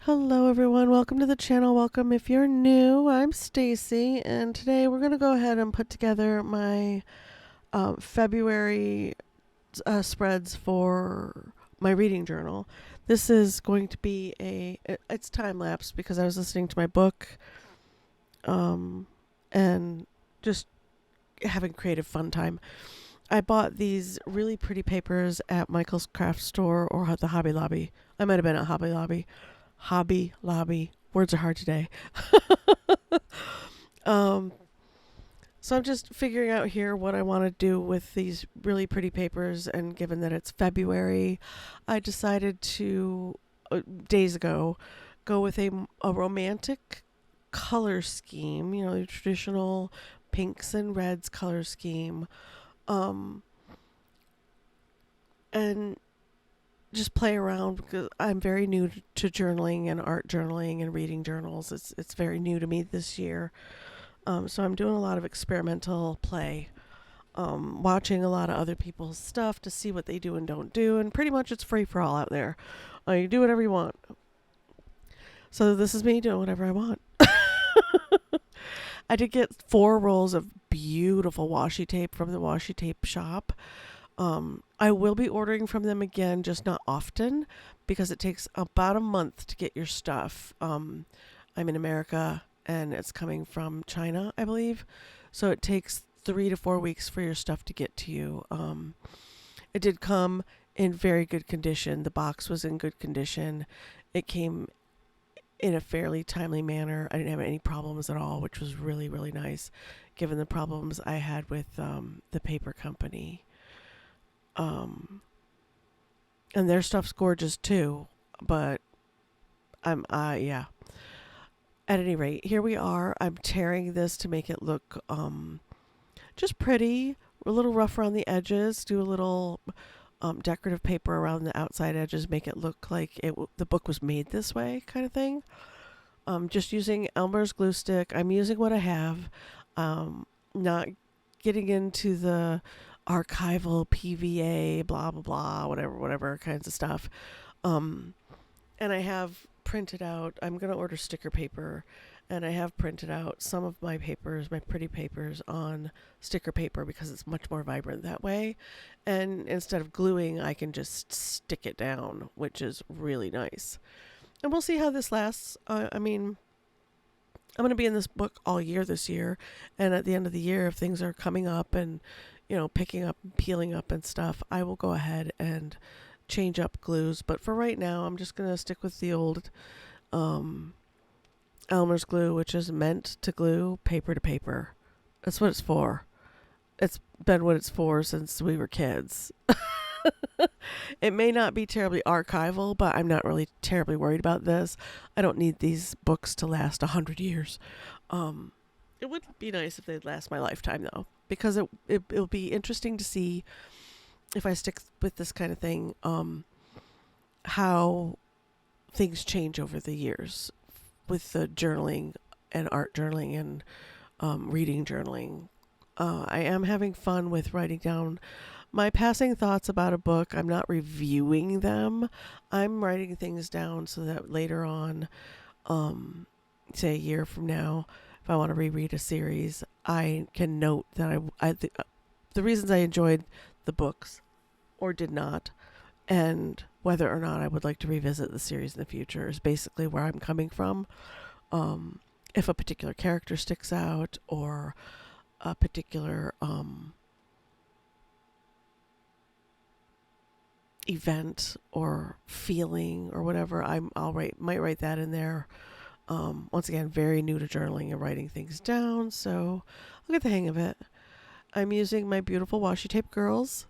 Hello everyone, welcome to the channel. Welcome if you're new. I'm Stacy, and today we're going to go ahead and put together my February spreads for my reading journal. This is going to be it's time lapse because I was listening to my book and just having creative fun time. I bought these really pretty papers at Michael's craft store or at the Hobby Lobby. I might have been at Hobby Lobby. Hobby Lobby. Words are hard today. um, so I'm just figuring out here what I want to do with these really pretty papers. And given that it's February, I decided to, days ago, go with a romantic color scheme, the traditional pinks and reds color scheme. And just play around because I'm very new to journaling and art journaling and reading journals. It's very new to me this year. So I'm doing a lot of experimental play, watching a lot of other people's stuff to see what they do and don't do, and pretty much it's free for all out there. You do whatever you want. So this is me doing whatever I want. I did get 4 rolls of beautiful washi tape from the washi tape shop. I will be ordering from them again, just not often, because it takes about a month to get your stuff. I'm in America and it's coming from China, I believe. So it takes 3 to 4 weeks for your stuff to get to you. It did come in very good condition. The box was in good condition. It came in a fairly timely manner. I didn't have any problems at all, which was really, really nice, given the problems I had with the paper company. And their stuff's gorgeous too, but yeah. At any rate, here we are. I'm tearing this to make it look, just pretty, a little rough around the edges, do a little, decorative paper around the outside edges, make it look like the book was made this way kind of thing. Just using Elmer's glue stick. I'm using what I have, not getting into the archival PVA, blah, blah, blah, whatever kinds of stuff. And I have printed out, I'm going to order sticker paper, and I have printed out some of my papers, my pretty papers, on sticker paper because it's much more vibrant that way. And instead of gluing, I can just stick it down, which is really nice. And we'll see how this lasts. I mean, I'm going to be in this book all year this year. And at the end of the year, if things are coming up and picking up and peeling up and stuff, I will go ahead and change up glues. But for right now, I'm just going to stick with the old Elmer's glue, which is meant to glue paper to paper. That's what it's for. It's been what it's for since we were kids. It may not be terribly archival, but I'm not really terribly worried about this. I don't need these books to last 100 years. It would be nice if they'd last my lifetime, though, because it'll be interesting to see if I stick with this kind of thing, how things change over the years with the journaling and art journaling and reading journaling. I am having fun with writing down my passing thoughts about a book. I'm not reviewing them. I'm writing things down so that later on, say a year from now, if I want to reread a series, I can note that the reasons I enjoyed the books or did not, and whether or not I would like to revisit the series in the future is basically where I'm coming from. If a particular character sticks out or a particular event or feeling or whatever, might write that in there. Once again, very new to journaling and writing things down, so I'll get the hang of it. I'm using my beautiful washi tape girls,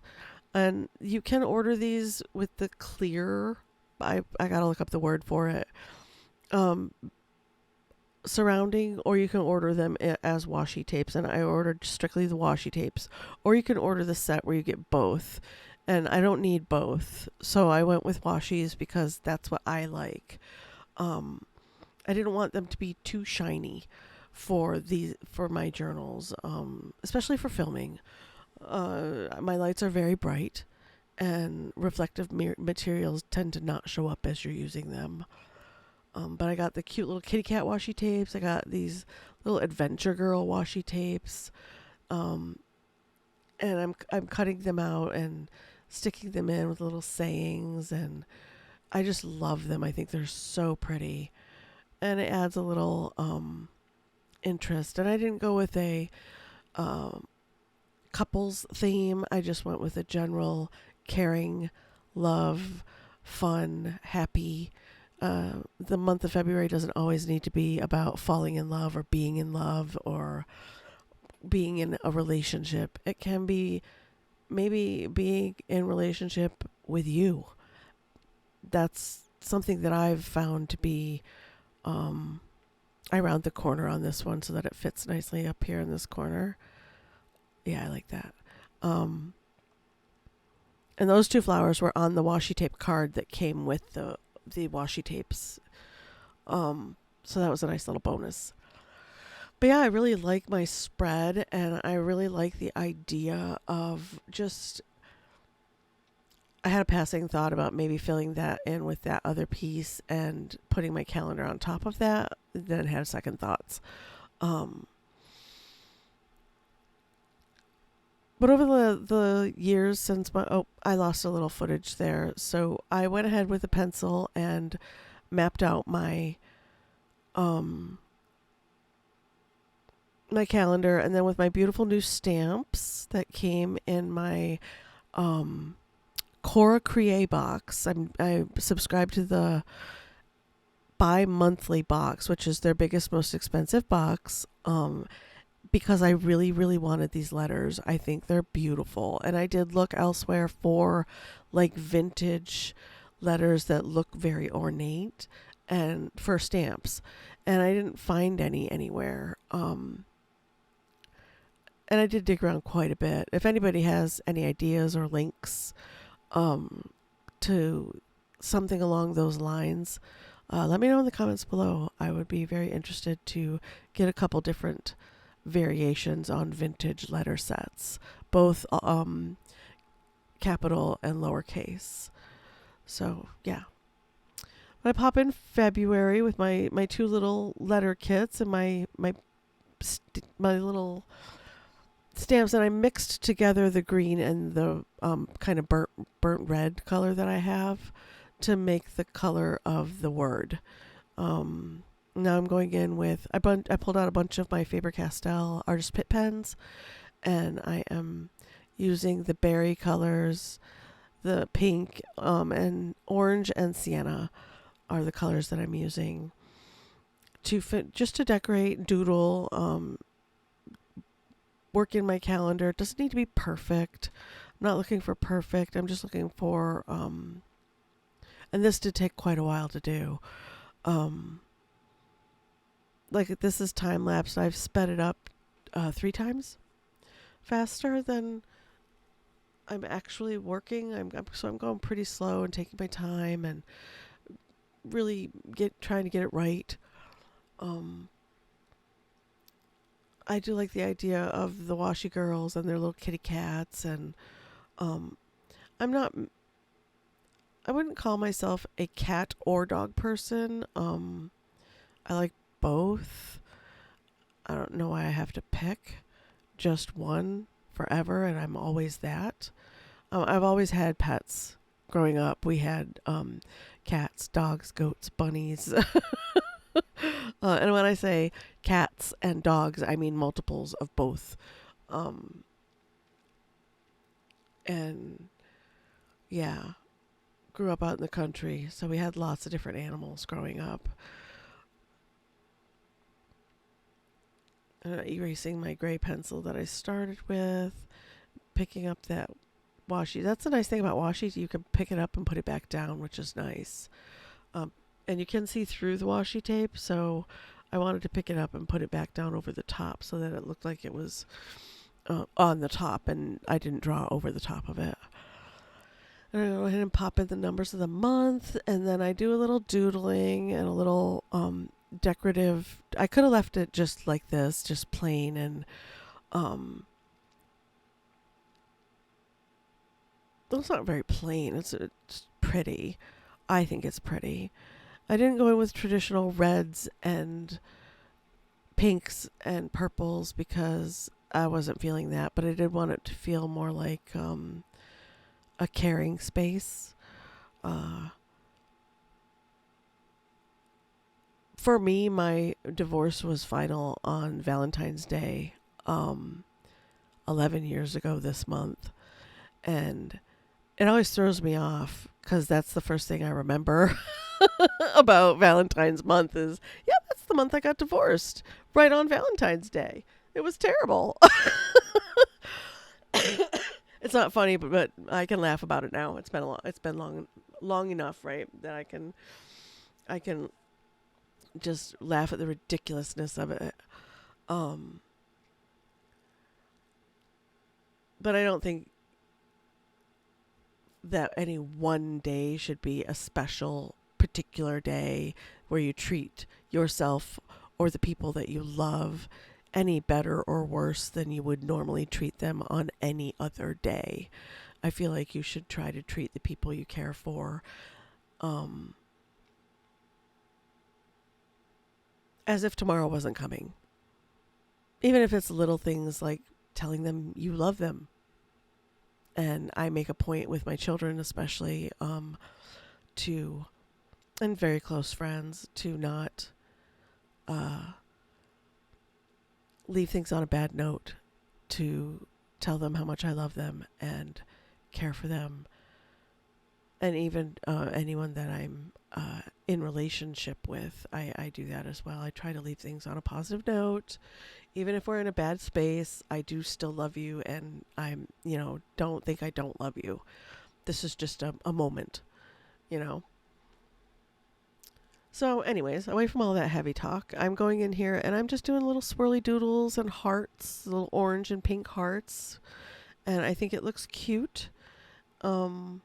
and you can order these with the clear, I gotta look up the word for it, surrounding, or you can order them as washi tapes, and I ordered strictly the washi tapes, or you can order the set where you get both, and I don't need both, so I went with washis because that's what I like. I didn't want them to be too shiny for my journals, especially for filming. My lights are very bright, and reflective materials tend to not show up as you're using them. But I got the cute little kitty cat washi tapes. I got these little adventure girl washi tapes. Um, and I'm cutting them out and sticking them in with little sayings, and I just love them. I think they're so pretty. And it adds a little interest. And I didn't go with a um, couples theme. I just went with a general caring, love, fun, happy. The month of February doesn't always need to be about falling in love or being in love or being in a relationship. It can be maybe being in relationship with you. That's something that I've found to be, I round the corner on this one so that it fits nicely up here in this corner. Yeah, I like that. Um, and those two flowers were on the washi tape card that came with the washi tapes. So that was a nice little bonus. But yeah, I really like my spread, and I really like the idea of just. I had a passing thought about maybe filling that in with that other piece and putting my calendar on top of that. Then had second thoughts. Um, But over the years since I lost a little footage there. So I went ahead with a pencil and mapped out um my calendar, and then with my beautiful new stamps that came in my um Cora Create box. I subscribed to the bi-monthly box, which is their biggest, most expensive box. Because I really, really wanted these letters. I think they're beautiful. And I did look elsewhere for like vintage letters that look very ornate and for stamps. And I didn't find any anywhere. And I did dig around quite a bit. If anybody has any ideas or links to something along those lines, let me know in the comments below. I would be very interested to get a couple different variations on vintage letter sets, both capital and lowercase. So yeah, I pop in February with my two little letter kits and my little stamps, and I mixed together the green and the kind of burnt red color that I have to make the color of the word. Now I'm going in with, I pulled out a bunch of my Faber-Castell Artist Pitt pens, and I am using the berry colors, the pink, and orange and sienna are the colors that I'm using to just to decorate, doodle, work in my calendar. It doesn't need to be perfect. I'm not looking for perfect. I'm just looking for, and this did take quite a while to do. Like this is time lapse. I've sped it up 3 times faster than I'm actually working. So I'm going pretty slow and taking my time and really trying to get it right. I do like the idea of the washi girls and their little kitty cats, and I wouldn't call myself a cat or dog person. I like both. I don't know why I have to pick just one forever, and I'm always that. I've always had pets growing up. We had cats, dogs, goats, bunnies. And when I say cats and dogs, I mean multiples of both. And yeah, grew up out in the country, so we had lots of different animals growing up. Erasing my gray pencil that I started with, picking up that washi. That's the nice thing about washi. You can pick it up and put it back down, which is nice. And you can see through the washi tape, so I wanted to pick it up and put it back down over the top so that it looked like it was on the top, and I didn't draw over the top of it. And I go ahead and pop in the numbers of the month, and then I do a little doodling and a little decorative. I could have left it just like this, just plain, and it's not very plain. It's pretty. I think it's pretty. I didn't go in with traditional reds and pinks and purples because I wasn't feeling that, but I did want it to feel more like a caring space. Uh, for me, my divorce was final on Valentine's Day, um, 11 years ago this month. And it always throws me off because that's the first thing I remember about Valentine's month is, yeah, that's the month I got divorced, right on Valentine's Day. It was terrible. It's not funny, but I can laugh about it now. It's been long enough, right, that I can just laugh at the ridiculousness of it. Um, but I don't think that any one day should be a special particular day where you treat yourself or the people that you love any better or worse than you would normally treat them on any other day. I feel like you should try to treat the people you care for um, as if tomorrow wasn't coming. Even if it's little things like telling them you love them. And I make a point with my children, especially, to, and very close friends, to not leave things on a bad note, to tell them how much I love them and care for them. And even anyone that I'm in relationship with, I do that as well. I try to leave things on a positive note. Even if we're in a bad space, I do still love you, and don't think I don't love you. This is just a moment, you know. So anyways, away from all that heavy talk, I'm going in here and I'm just doing little swirly doodles and hearts, little orange and pink hearts. And I think it looks cute. Um,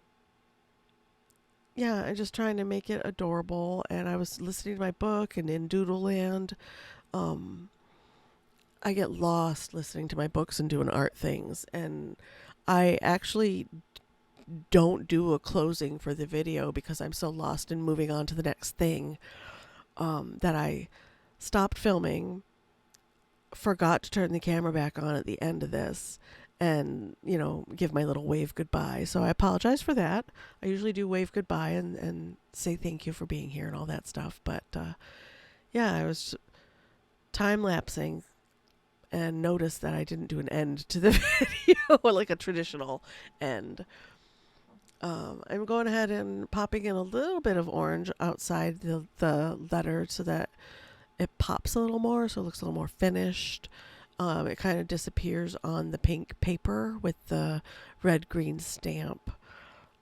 yeah, I'm just trying to make it adorable. And I was listening to my book and in Doodle Land. Um, I get lost listening to my books and doing art things. And I actually don't do a closing for the video because I'm so lost in moving on to the next thing that I stopped filming, forgot to turn the camera back on at the end of this, and, give my little wave goodbye. So I apologize for that. I usually do wave goodbye and say thank you for being here and all that stuff. But yeah, I was time lapsing and noticed that I didn't do an end to the video, like a traditional end. I'm going ahead and popping in a little bit of orange outside the letter so that it pops a little more, so it looks a little more finished. It kind of disappears on the pink paper with the red-green stamp,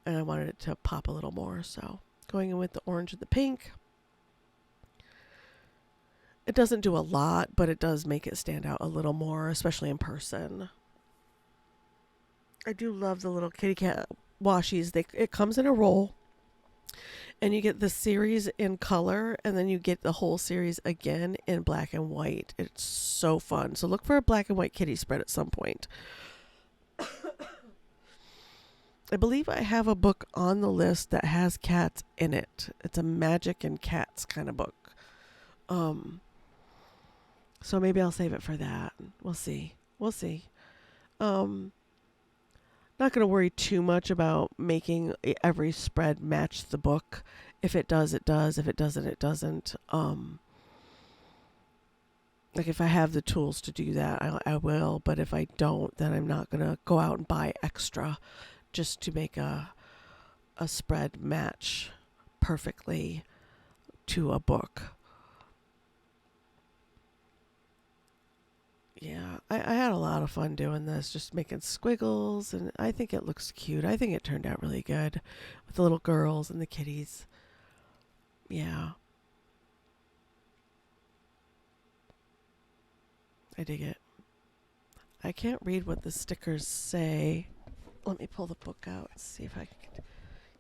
and I wanted it to pop a little more, so going in with the orange and the pink. It doesn't do a lot, but it does make it stand out a little more, especially in person. I do love the little kitty cat washies. It comes in a roll, and you get the series in color, and then you get the whole series again in black and white. It's so fun. So look for a black and white kitty spread at some point. I believe I have a book on the list that has cats in it. It's a magic and cats kind of book. So maybe I'll save it for that. We'll see. Not going to worry too much about making every spread match the book. If it does, it does. If it doesn't, it doesn't. Like if I have the tools to do that, I will. But if I don't, then I'm not going to go out and buy extra just to make a spread match perfectly to a book. Yeah, I had a lot of fun doing this, just making squiggles, and I think it looks cute. I think it turned out really good with the little girls and the kitties. Yeah, I dig it. I can't read what the stickers say. Let me pull the book out, see if I can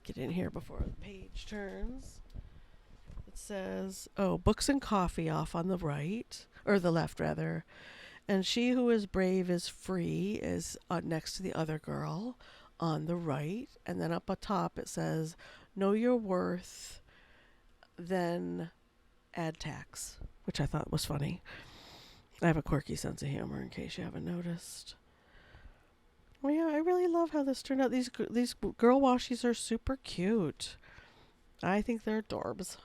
get in here before the page turns. It says, books and coffee off on the right, or the left rather. And she who is brave is free is next to the other girl on the right. And then up atop it says, know your worth. then add tax, which I thought was funny. I have a quirky sense of humor, in case you haven't noticed. Well, yeah, I really love how this turned out. These girl washies are super cute. I think they're adorbs.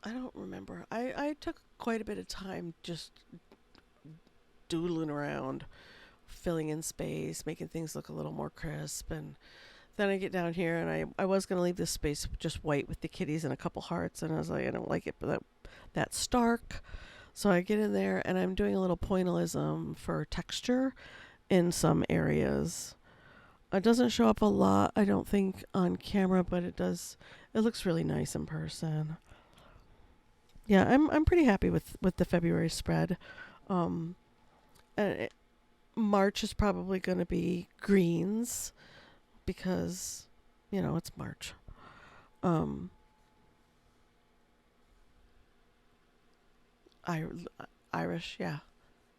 I don't remember. I took quite a bit of time just doodling around, filling in space, making things look a little more crisp. And then I get down here and I was going to leave this space just white with the kitties and a couple hearts. And I was like, I don't like it that stark. So I get in there and I'm doing a little pointillism for texture in some areas. It doesn't show up a lot, I don't think, on camera, but it does. It looks really nice in person. Yeah, I'm pretty happy with the February spread. Um, and March is probably going to be greens because, it's March. Um, I, Irish, yeah.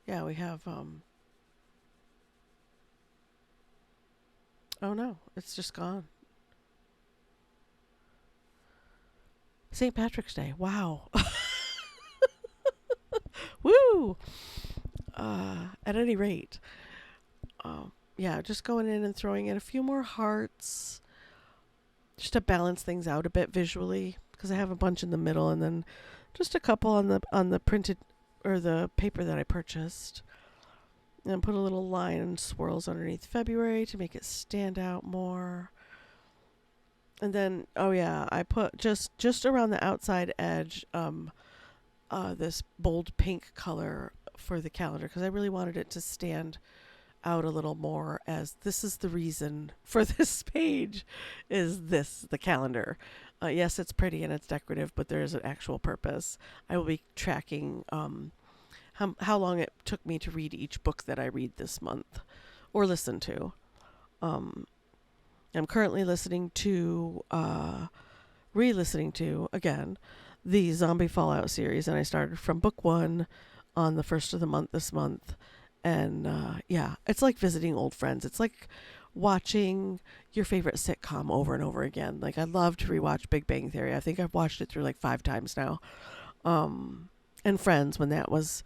Yeah, we have, oh no, it's just gone. St. Patrick's Day, wow. Woo! At any rate, yeah, just going in and throwing in a few more hearts just to balance things out a bit visually because I have a bunch in the middle and then just a couple on the printed or the paper that I purchased. And put a little line and swirls underneath February to make it stand out more. And then, oh yeah, I put just around the outside edge this bold pink color for the calendar because I really wanted it to stand out a little more as this is the reason for this page is the calendar. Yes, it's pretty and it's decorative, but there is an actual purpose. I will be tracking how long it took me to read each book that I read this month or listen to. I'm currently re-listening to, again, the Zombie Fallout series, and I started from book 1 on the 1st of the month this month. And yeah, it's like visiting old friends. It's like watching your favorite sitcom over and over again. Like, I love to rewatch Big Bang Theory. I think I've watched it through like 5 times now. And Friends, when that was,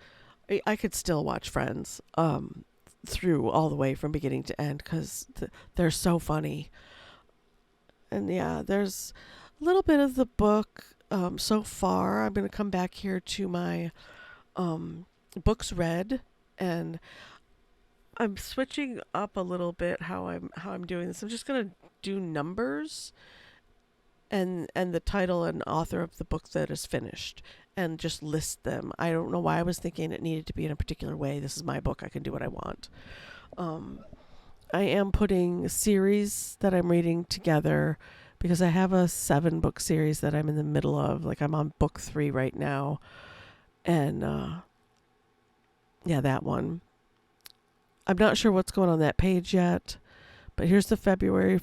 I could still watch Friends through all the way from beginning to end because they're so funny. And yeah, there's a little bit of the book so far. I'm going to come back here to my books read, and I'm switching up a little bit how I'm doing this. I'm just going to do numbers and the title and author of the book that is finished and just list them. I don't know why I was thinking it needed to be in a particular way. This is my book. I can do what I want. I am putting series that I'm reading together because I have a 7-book series that I'm in the middle of. Like, I'm on book 3 right now. And yeah, that one. I'm not sure what's going on that page yet, but here's the February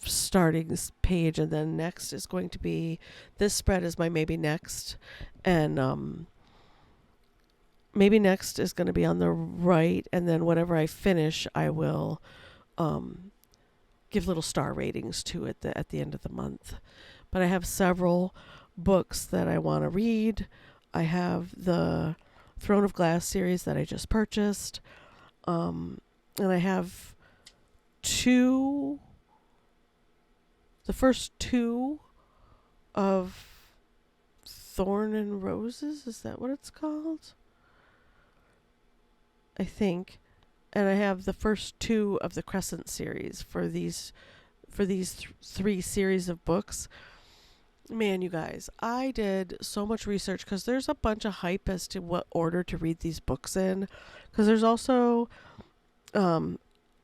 starting page, and then next is going to be, this spread is my maybe next, and maybe next is going to be on the right, and then whatever I finish, I will give little star ratings to it at the end of the month. But I have several books that I want to read. I have the Throne of Glass series that I just purchased, and I have the first 2 of Thorn and Roses. Is that what it's called? I think. And I have the first 2 of the Crescent series for these 3 series of books. Man, you guys, I did so much research because there's a bunch of hype as to what order to read these books in. Because there's also a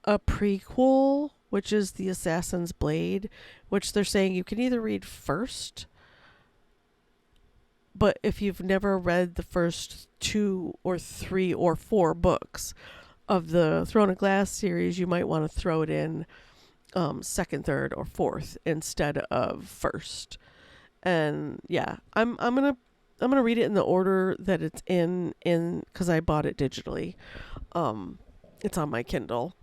prequel, which is The Assassin's Blade, which they're saying you can either read first, but if you've never read the first 2 or 3 or 4 books of the Throne of Glass series, you might want to throw it in second, third, or fourth instead of first. And yeah, I'm gonna read it in the order that it's in because I bought it digitally. It's on my Kindle.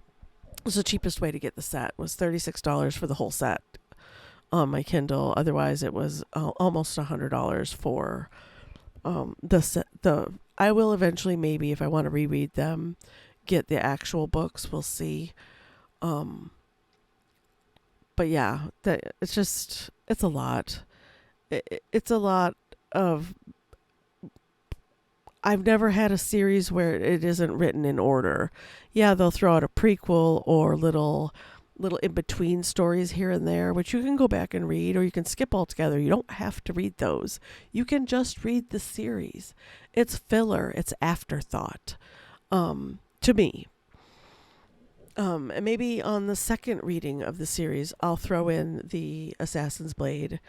was the cheapest way to get the set, was $36 for the whole set on my Kindle. Otherwise, it was almost $100 for the set. I will eventually, maybe if I want to reread them, get the actual books. We'll see. But yeah, it's a lot. It's a lot of. I've never had a series where it isn't written in order. Yeah, they'll throw out a prequel or little in between stories here and there, which you can go back and read, or you can skip altogether. You don't have to read those. You can just read the series. It's filler. It's afterthought, to me. And maybe on the second reading of the series, I'll throw in the Assassin's Blade,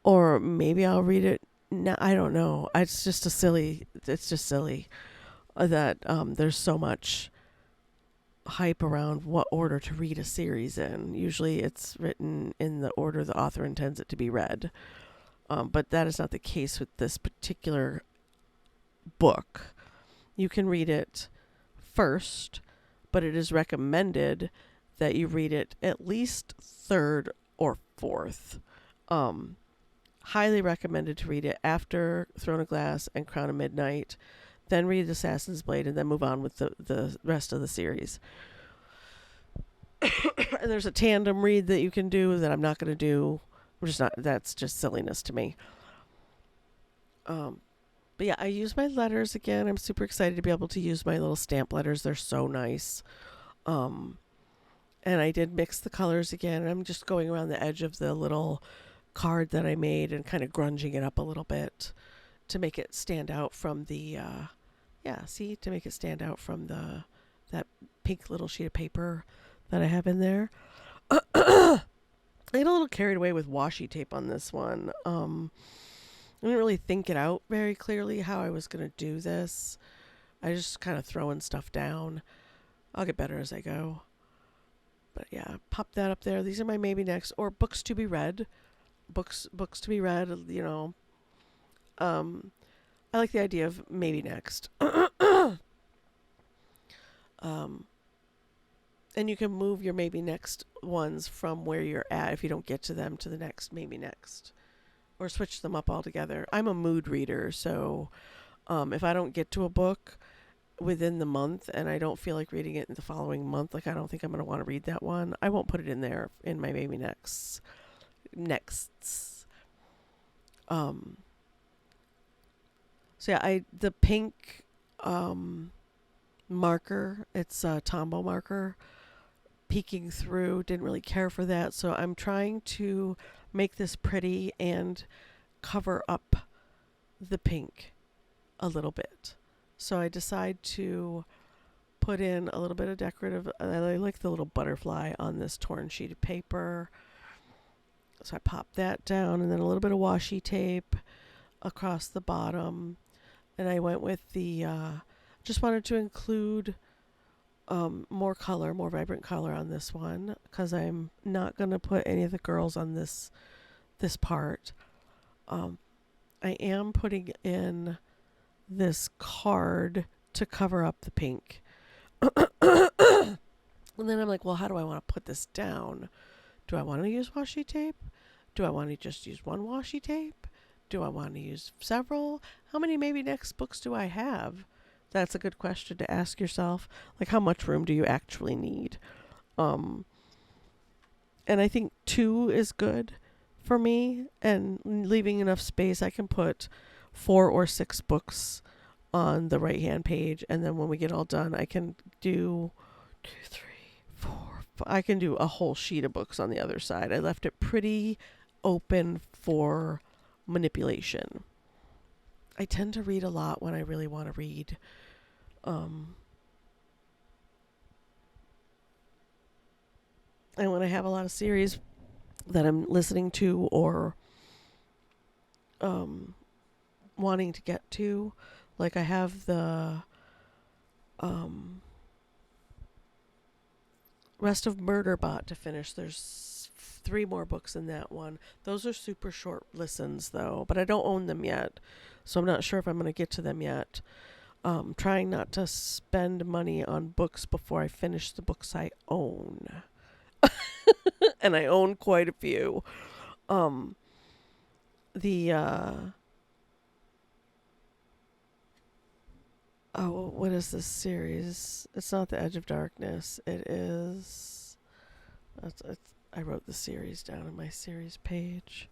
or maybe I'll read it. No, I don't know. It's just silly that there's so much hype around what order to read a series in. Usually it's written in the order the author intends it to be read. But that is not the case with this particular book. You can read it first, but it is recommended that you read it at least third or fourth. Highly recommended to read it after Throne of Glass and Crown of Midnight, then read Assassin's Blade, and then move on with the rest of the series. And there's a tandem read that you can do that I'm not going to do. That's just silliness to me. But yeah, I use my letters again. I'm super excited to be able to use my little stamp letters. They're so nice. And I did mix the colors again. And I'm just going around the edge of the little card that I made and kind of grunging it up a little bit to make it stand out from the to make it stand out from that pink little sheet of paper that I have in there. I get a little carried away with washi tape on this one. I didn't really think it out very clearly how I was going to do this. I just kind of throwing stuff down. I'll get better as I go. But yeah, pop that up there. These are my maybe next, or books to be read. Books to be read, you know. I like the idea of maybe next. And you can move your maybe next ones from where you're at if you don't get to them to the next maybe next. Or switch them up altogether. I'm a mood reader, so if I don't get to a book within the month and I don't feel like reading it in the following month, like I don't think I'm going to want to read that one, I won't put it in there in my maybe nexts. So yeah, the pink marker, it's a Tombow marker, peeking through, didn't really care for that, so I'm trying to make this pretty and cover up the pink a little bit. So I decide to put in a little bit of decorative, I like the little butterfly on this torn sheet of paper. So I pop that down, and then a little bit of washi tape across the bottom. And I went with just wanted to include more color, more vibrant color on this one, because I'm not going to put any of the girls on this part. I am putting in this card to cover up the pink. And then I'm like, well, how do I want to put this down? Do I want to use washi tape? Do I want to just use one washi tape? Do I want to use several? How many maybe next books do I have? That's a good question to ask yourself. Like, how much room do you actually need? And I think 2 is good for me, and leaving enough space, I can put 4 or 6 books on the right-hand page, and then when we get all done, I can do 2, 3, 4. I can do a whole sheet of books on the other side. I left it pretty open for manipulation. I tend to read a lot when I really want to read. And when I have a lot of series that I'm listening to or wanting to get to, like I have the Rest of Murderbot to finish. There's 3 more books in that one. Those are super short listens though, but I don't own them yet, so I'm not sure if I'm going to get to them yet. trying not to spend money on books before I finish the books I own. And I own quite a few. Um, the oh, what is this series? It's not The Edge of Darkness. It is. I wrote the series down on my series page.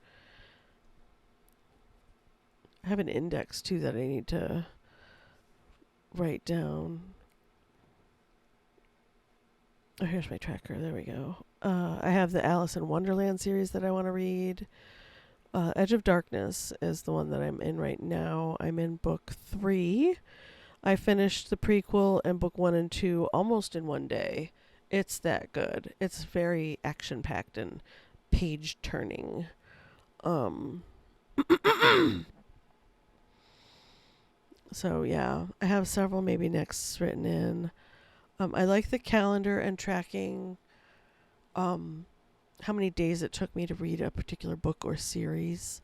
I have an index too that I need to write down. Oh, here's my tracker. There we go. I have the Alice in Wonderland series that I want to read. Edge of Darkness is the one that I'm in right now. I'm in book 3. I finished the prequel and book 1 and 2 almost in one day. It's that good. It's very action-packed and page-turning. So, yeah. I have several maybe next written in. I like the calendar and tracking how many days it took me to read a particular book or series.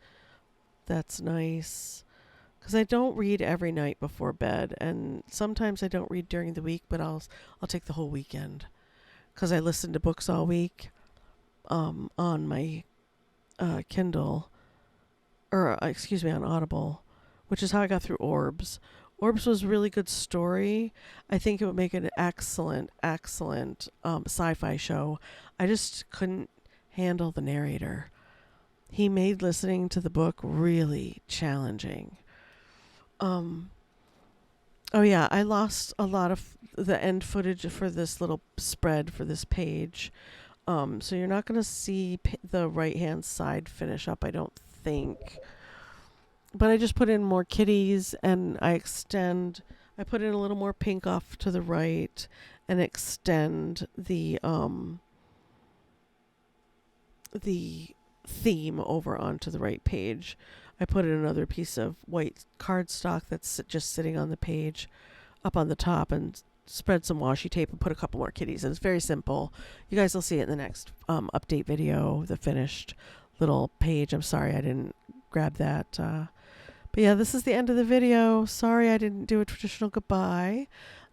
That's nice. Because I don't read every night before bed, and sometimes I don't read during the week, but I'll take the whole weekend. Because I listen to books all week on my Kindle, or excuse me, on Audible, which is how I got through Orbs. Orbs was a really good story. I think it would make an excellent sci-fi show. I just couldn't handle the narrator. He made listening to the book really challenging. Oh yeah, I lost a lot of the end footage for this little spread for this page. So you're not going to see the right-hand side finish up, I don't think. But I just put in more kitties, and I put in a little more pink off to the right and extend the theme over onto the right page. I put in another piece of white cardstock that's just sitting on the page up on the top and spread some washi tape and put a couple more kitties. And it's very simple. You guys will see it in the next update video, the finished little page. I'm sorry I didn't grab that. But yeah, this is the end of the video. Sorry I didn't do a traditional goodbye.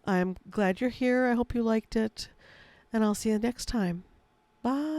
I'm glad you're here. I hope you liked it. And I'll see you next time. Bye.